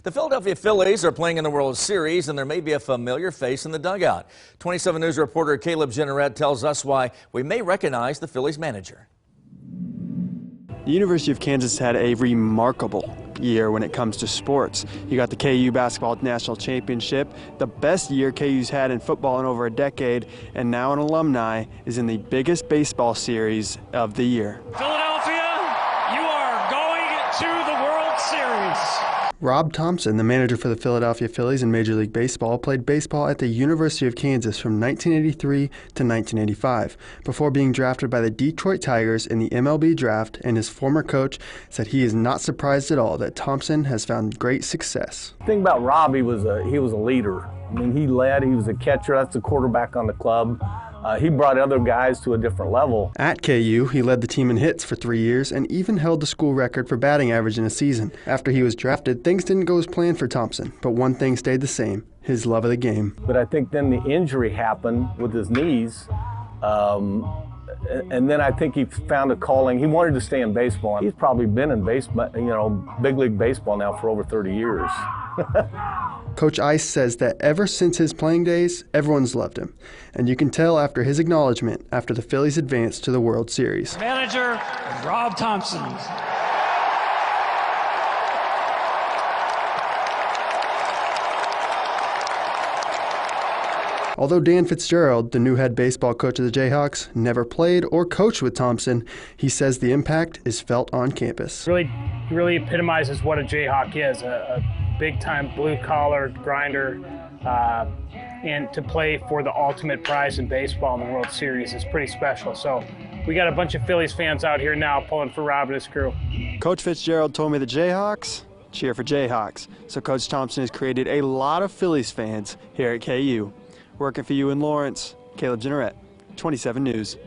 The Philadelphia Phillies are playing in the World Series, and there may be a familiar face in the dugout. 27 News reporter Caleb Jenneret tells us why we may recognize the Phillies manager. The University of Kansas had a remarkable year when it comes to sports. You got the KU Basketball National Championship, the best year KU's had in football in over a decade, and now an alumni is in the biggest baseball series of the year. Philadelphia, you are going to the World Series. Rob Thompson, the manager for the Philadelphia Phillies in Major League Baseball, played baseball at the University of Kansas from 1983 to 1985 before being drafted by the Detroit Tigers in the MLB draft, and his former coach said he is not surprised at all that Thompson has found great success. The thing about Rob, he was a leader. I mean, he led, he was a catcher, that's the quarterback on the club. He brought other guys to a different level. At KU, he led the team in hits for 3 years and even held the school record for batting average in a season. After he was drafted, things didn't go as planned for Thompson, but one thing stayed the same: his love of the game. But I think then the injury happened with his knees, and then I think he found a calling. He wanted to stay in baseball. He's probably been in baseball, big league baseball now for over 30 years. Coach Ice says that ever since his playing days, everyone's loved him. And you can tell after his acknowledgement after the Phillies advanced to the World Series. Manager Rob Thompson. Although Dan Fitzgerald, the new head baseball coach of the Jayhawks, never played or coached with Thompson, he says the impact is felt on campus. Really epitomizes what a Jayhawk is, a big-time blue-collar grinder, and to play for the ultimate prize in baseball in the World Series is pretty special. So we got a bunch of Phillies fans out here now pulling for Rob and his crew. Coach Fitzgerald told me the Jayhawks cheer for Jayhawks. So Coach Thompson has created a lot of Phillies fans here at KU. Working for you in Lawrence, Caleb Jenneret, 27 News.